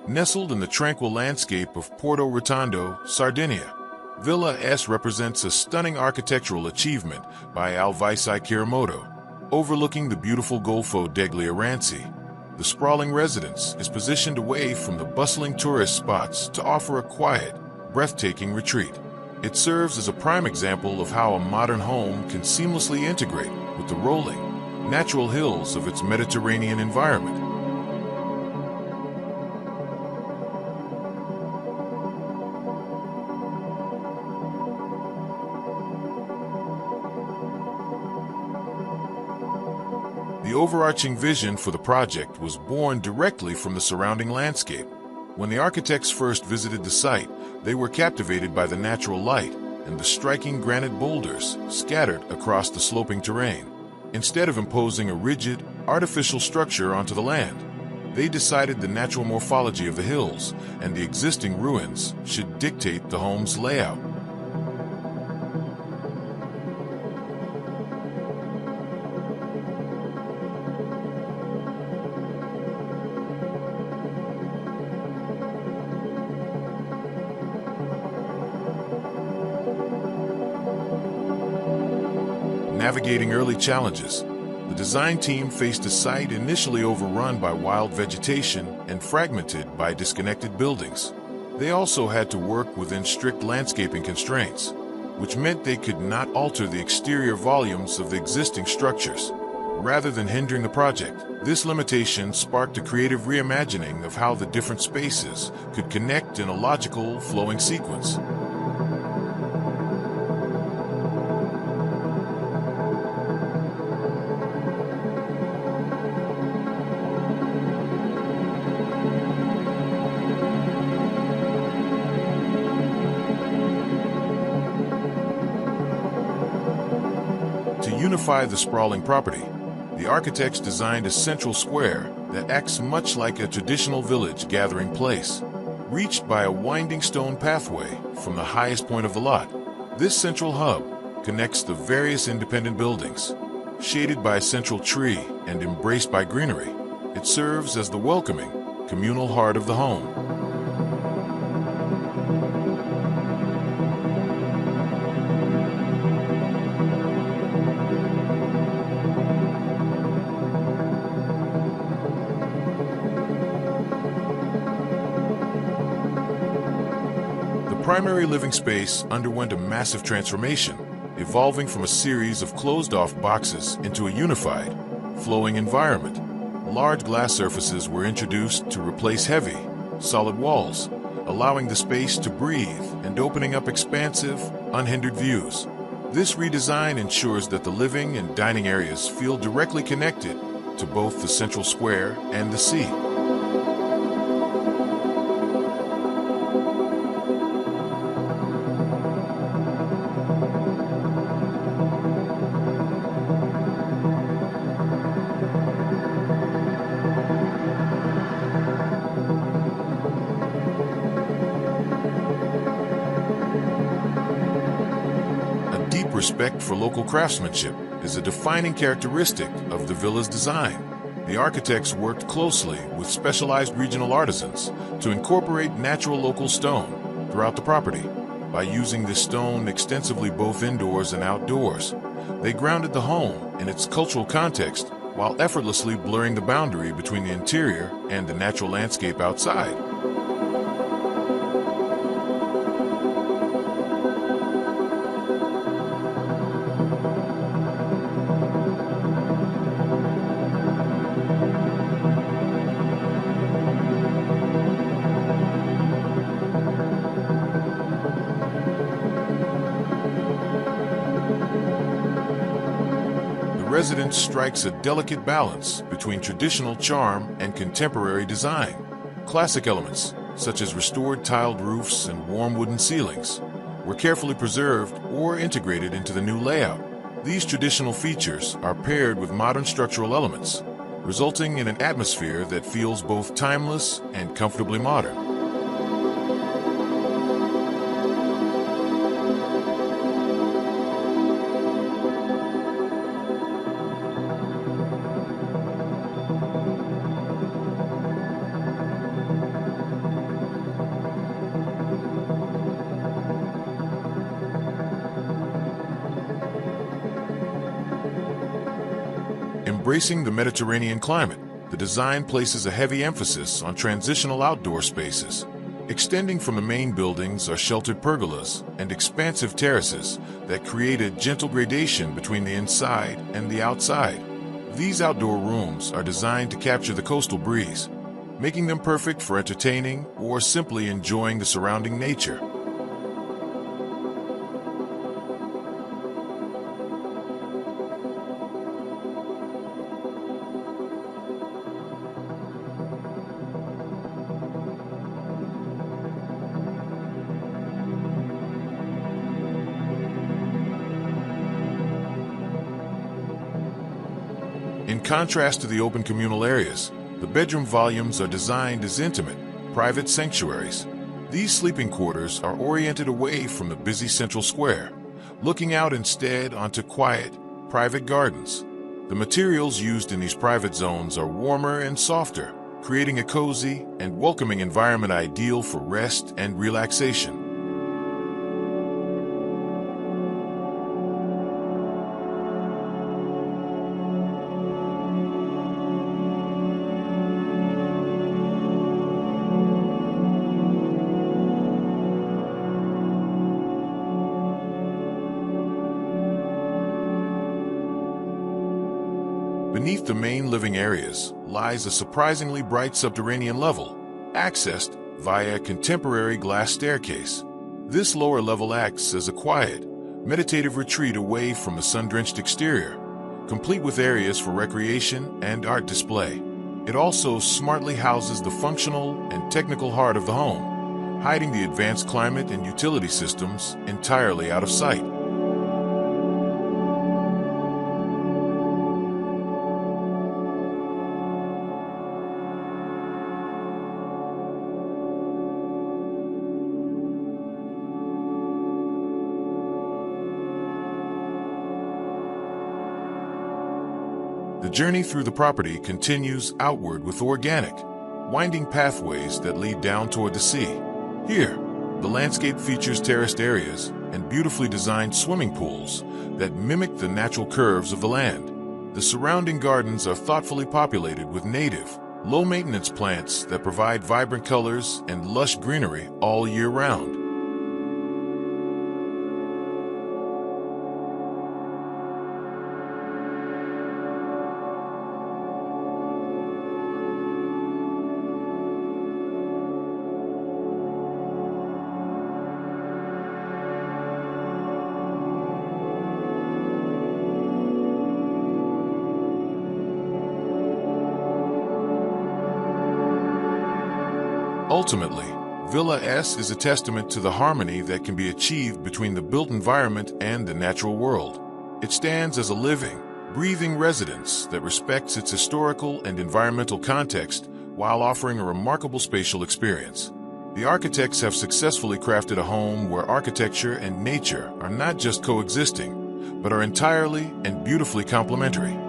Nestled in the tranquil landscape of Porto Rotondo, Sardinia, Villa S represents a stunning architectural achievement by Alvisi Kirimoto. Overlooking the beautiful Golfo degli Aranci, the sprawling residence is positioned away from the bustling tourist spots to offer a quiet, breathtaking retreat. It serves as a prime example of how a modern home can seamlessly integrate with the rolling, natural hills of its Mediterranean environment. The overarching vision for the project was born directly from the surrounding landscape. When the architects first visited the site, they were captivated by the natural light and the striking granite boulders scattered across the sloping terrain. Instead of imposing a rigid, artificial structure onto the land, they decided the natural morphology of the hills and the existing ruins should dictate the home's layout. Navigating early challenges, the design team faced a site initially overrun by wild vegetation and fragmented by disconnected buildings. They also had to work within strict landscaping constraints, which meant they could not alter the exterior volumes of the existing structures. Rather than hindering the project, this limitation sparked a creative reimagining of how the different spaces could connect in a logical, flowing sequence. To unify the sprawling property, the architects designed a central square that acts much like a traditional village gathering place, reached by a winding stone pathway from the highest point of the lot. This central hub connects the various independent buildings, shaded by a central tree and embraced by greenery. It serves as the welcoming, communal heart of the home. The primary living space underwent a massive transformation, evolving from a series of closed-off boxes into a unified, flowing environment. Large glass surfaces were introduced to replace heavy, solid walls, allowing the space to breathe and opening up expansive, unhindered views. This redesign ensures that the living and dining areas feel directly connected to both the central square and the sea. Respect for local craftsmanship is a defining characteristic of the villa's design. The architects worked closely with specialized regional artisans to incorporate natural local stone throughout the property. By using this stone extensively both indoors and outdoors, they grounded the home in its cultural context while effortlessly blurring the boundary between the interior and the natural landscape outside. Residence strikes a delicate balance between traditional charm and contemporary design. Classic elements, such as restored tiled roofs and warm wooden ceilings, were carefully preserved or integrated into the new layout. These traditional features are paired with modern structural elements, resulting in an atmosphere that feels both timeless and comfortably modern. Embracing the Mediterranean climate, the design places a heavy emphasis on transitional outdoor spaces. Extending from the main buildings are sheltered pergolas and expansive terraces that create a gentle gradation between the inside and the outside. These outdoor rooms are designed to capture the coastal breeze, making them perfect for entertaining or simply enjoying the surrounding nature. In contrast to the open communal areas, the bedroom volumes are designed as intimate, private sanctuaries. These sleeping quarters are oriented away from the busy central square, looking out instead onto quiet, private gardens. The materials used in these private zones are warmer and softer, creating a cozy and welcoming environment ideal for rest and relaxation. Beneath the main living areas lies a surprisingly bright subterranean level, accessed via a contemporary glass staircase. This lower level acts as a quiet, meditative retreat away from the sun-drenched exterior, complete with areas for recreation and art display. It also smartly houses the functional and technical heart of the home, hiding the advanced climate and utility systems entirely out of sight. The journey through the property continues outward with organic, winding pathways that lead down toward the sea. Here, the landscape features terraced areas and beautifully designed swimming pools that mimic the natural curves of the land. The surrounding gardens are thoughtfully populated with native, low-maintenance plants that provide vibrant colors and lush greenery all year round. Ultimately, Villa S is a testament to the harmony that can be achieved between the built environment and the natural world. It stands as a living, breathing residence that respects its historical and environmental context while offering a remarkable spatial experience. The architects have successfully crafted a home where architecture and nature are not just coexisting, but are entirely and beautifully complementary.